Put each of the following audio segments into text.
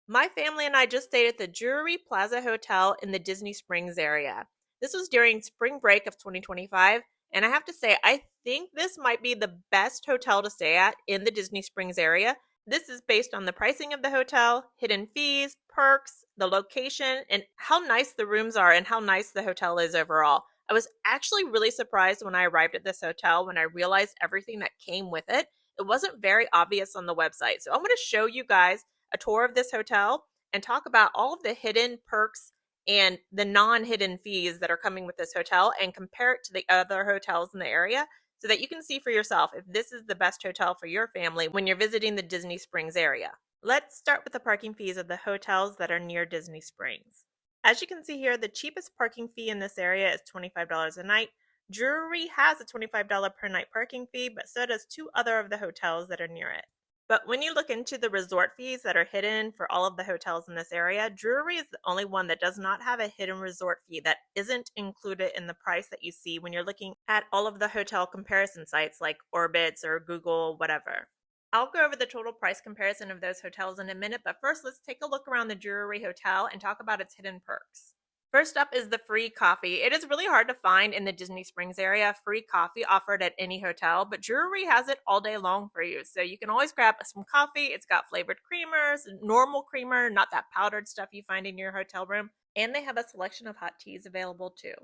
My family and I just stayed at the Drury Plaza Hotel in the Disney Springs area. This was during spring break of 2025, and I have to say, I think this might be the best hotel to stay at in the Disney Springs area. This is based on the pricing of the hotel, hidden fees, perks, the location, and how nice the rooms are and how nice the hotel is overall. I was actually really surprised when I arrived at this hotel when I realized everything that came with it. It wasn't very obvious on the website. So I'm going to show you guys a tour of this hotel and talk about all of the hidden perks and the non-hidden fees that are coming with this hotel and compare it to the other hotels in the area so that you can see for yourself if this is the best hotel for your family when you're visiting the Disney Springs area. Let's start with the parking fees of the hotels that are near Disney Springs. As you can see here, the cheapest parking fee in this area is $25 a night. Drury has a $25 per night parking fee, but so does two other of the hotels that are near it. But when you look into the resort fees that are hidden for all of the hotels in this area, Drury is the only one that does not have a hidden resort fee that isn't included in the price that you see when you're looking at all of the hotel comparison sites like Orbitz or Google, whatever. I'll go over the total price comparison of those hotels in a minute, but first let's take a look around the Drury Hotel and talk about its hidden perks. First up is the free coffee. It is really hard to find in the Disney Springs area free coffee offered at any hotel, but Drury has it all day long for you. So you can always grab some coffee. It's got flavored creamers, normal creamer, not that powdered stuff you find in your hotel room, and they have a selection of hot teas available too.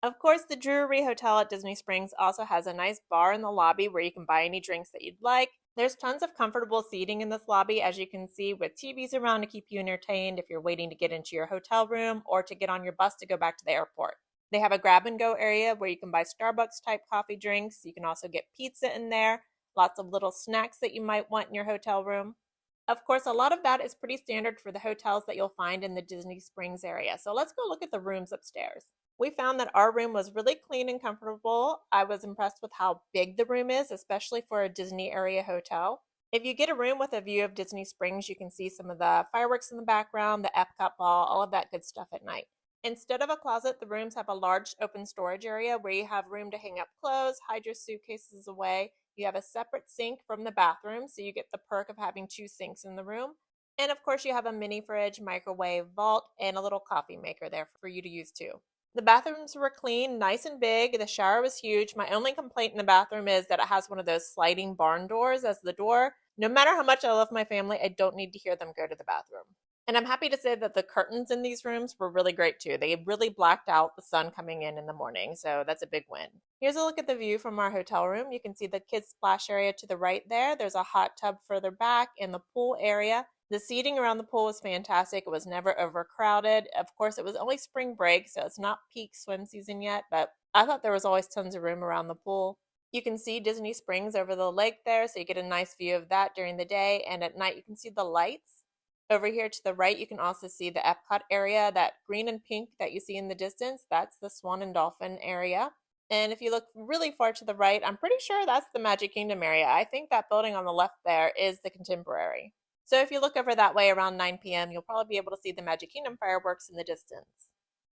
Of course, the Drury Hotel at Disney Springs also has a nice bar in the lobby where you can buy any drinks that you'd like. There's tons of comfortable seating in this lobby, as you can see, with TVs around to keep you entertained if you're waiting to get into your hotel room or to get on your bus to go back to the airport. They have a grab and go area where you can buy Starbucks type coffee drinks. You can also get pizza in there, lots of little snacks that you might want in your hotel room. Of course, a lot of that is pretty standard for the hotels that you'll find in the Disney Springs area. So let's go look at the rooms upstairs. We found that our room was really clean and comfortable. I was impressed with how big the room is, especially for a Disney area hotel. If you get a room with a view of Disney Springs, you can see some of the fireworks in the background, the Epcot ball, all of that good stuff at night. Instead of a closet, the rooms have a large open storage area where you have room to hang up clothes, hide your suitcases away. You have a separate sink from the bathroom, so you get the perk of having two sinks in the room. And of course, you have a mini fridge, microwave, vault, and a little coffee maker there for you to use too. The bathrooms were clean, nice and big. The shower was huge. My only complaint in the bathroom is that it has one of those sliding barn doors as the door. No matter how much I love my family, I don't need to hear them go to the bathroom. And I'm happy to say that the curtains in these rooms were really great too. They really blacked out the sun coming in the morning, so that's a big win. Here's a look at the view from our hotel room. You can see the kids' splash area to the right there. There's a hot tub further back in the pool area. The seating around the pool was fantastic. It was never overcrowded. Of course, it was only spring break, so it's not peak swim season yet, but I thought there was always tons of room around the pool. You can see Disney Springs over the lake there, so you get a nice view of that during the day, and at night you can see the lights. Over here to the right, you can also see the Epcot area, that green and pink that you see in the distance. That's the Swan and Dolphin area. And if you look really far to the right, I'm pretty sure that's the Magic Kingdom area. I think that building on the left there is the Contemporary. So if you look over that way around 9 p.m., you'll probably be able to see the Magic Kingdom fireworks in the distance.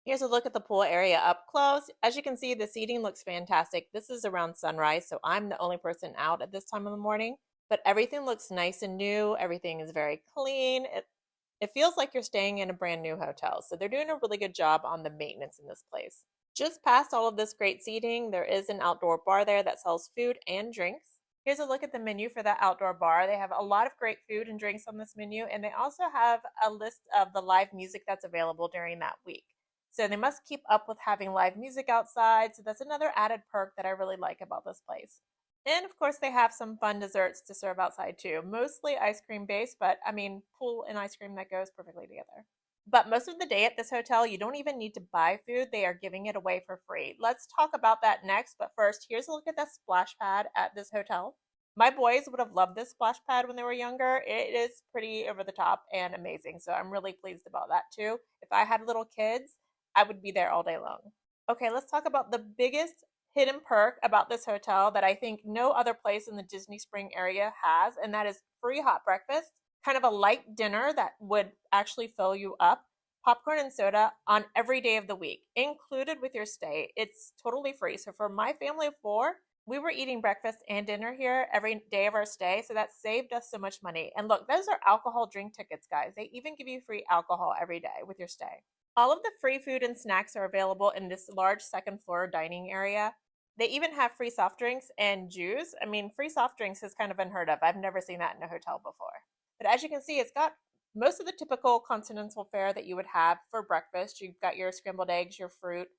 Here's a look at the pool area up close. As you can see, the seating looks fantastic. This is around sunrise, so I'm the only person out at this time of the morning. But everything looks nice and new. Everything is very clean. It feels like you're staying in a brand new hotel. So they're doing a really good job on the maintenance in this place. Just past all of this great seating, there is an outdoor bar there that sells food and drinks. Here's a look at the menu for that outdoor bar. They have a lot of great food and drinks on this menu, and they also have a list of the live music that's available during that week. So they must keep up with having live music outside. So that's another added perk that I really like about this place. And of course, they have some fun desserts to serve outside too. Mostly ice cream based, but I mean, pool and ice cream that goes perfectly together. But most of the day at this hotel, you don't even need to buy food. They are giving it away for free. Let's talk about that next. But first, here's a look at the splash pad at this hotel. My boys would have loved this splash pad when they were younger. It is pretty over the top and amazing. So I'm really pleased about that too. If I had little kids, I would be there all day long. Okay, let's talk about the biggest hidden perk about this hotel that I think no other place in the Disney Spring area has, and that is free hot breakfast, kind of a light dinner that would actually fill you up, popcorn and soda on every day of the week, included with your stay. It's totally free. So for my family of four, We were eating breakfast and dinner here every day of our stay, so that saved us so much money. And look, those are alcohol drink tickets, guys. They even give you free alcohol every day with your stay. All of the free food and snacks are available in this large second floor dining area. They even have free soft drinks and juice. I mean, free soft drinks is kind of unheard of. I've never seen that in a hotel before. But as you can see, it's got most of the typical continental fare that you would have for breakfast. You've got your scrambled eggs, your fruit,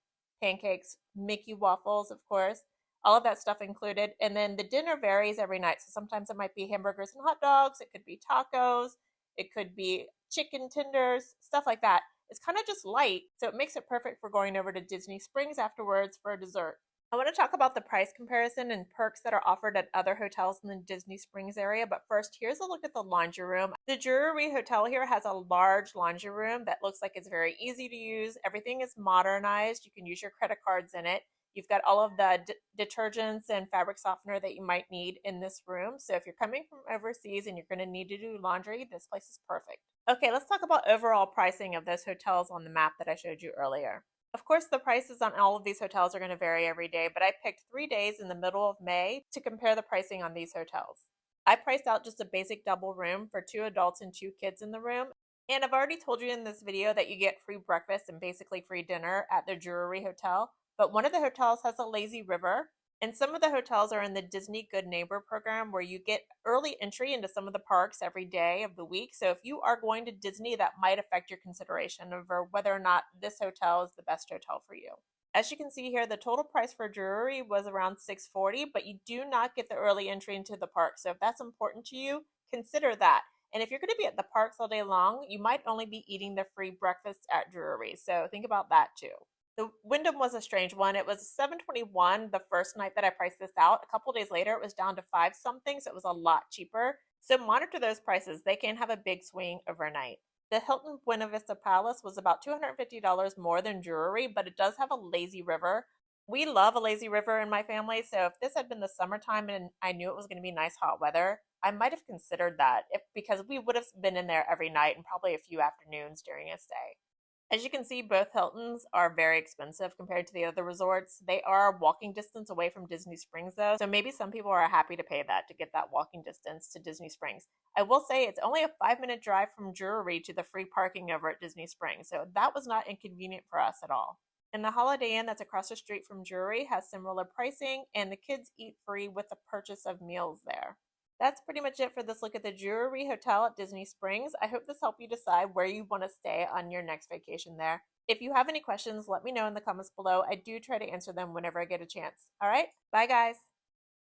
pancakes, Mickey waffles, of course, all of that stuff included. And then the dinner varies every night. So sometimes it might be hamburgers and hot dogs, it could be tacos, it could be chicken tenders, stuff like that. It's kind of just light, so it makes it perfect for going over to Disney Springs afterwards for a dessert. I want to talk about the price comparison and perks that are offered at other hotels in the Disney Springs area, but first, here's a look at the laundry room. The Drury Hotel here has a large laundry room that looks like it's very easy to use. Everything is modernized. You can use your credit cards in it. You've got all of the detergents and fabric softener that you might need in this room. So if you're coming from overseas and you're going to need to do laundry, this place is perfect. Okay, let's talk about overall pricing of those hotels on the map that I showed you earlier. Of course, the prices on all of these hotels are going to vary every day, but I picked 3 days in the middle of May to compare the pricing on these hotels. I priced out just a basic double room for 2 adults and 2 kids in the room. And I've already told you in this video that you get free breakfast and basically free dinner at the Drury Hotel. But one of the hotels has a lazy river, and some of the hotels are in the Disney Good Neighbor program where you get early entry into some of the parks every day of the week. So if you are going to Disney, that might affect your consideration over whether or not this hotel is the best hotel for you. As you can see here, the total price for Drury was around $640, but you do not get the early entry into the park. So if that's important to you, consider that. And if you're going to be at the parks all day long, you might only be eating the free breakfast at Drury. So think about that too. The Wyndham was a strange one. It was $721 the first night that I priced this out. A couple days later, it was down to 5 something, so it was a lot cheaper. So monitor those prices. They can have a big swing overnight. The Hilton Buena Vista Palace was about $250 more than Drury, but it does have a lazy river. We love a lazy river in my family, so if this had been the summertime and I knew it was going to be nice hot weather, I might have considered that because we would have been in there every night and probably a few afternoons during a stay. As you can see, both Hiltons are very expensive compared to the other resorts. They are walking distance away from Disney Springs though, so maybe some people are happy to pay that to get that walking distance to Disney Springs. I will say it's only a 5-minute drive from Drury to the free parking over at Disney Springs, so that was not inconvenient for us at all. And the Holiday Inn that's across the street from Drury has similar pricing, and the kids eat free with the purchase of meals there. That's pretty much it for this look at the Drury Hotel at Disney Springs. I hope this helped you decide where you want to stay on your next vacation there. If you have any questions, let me know in the comments below. I do try to answer them whenever I get a chance. All right, bye guys.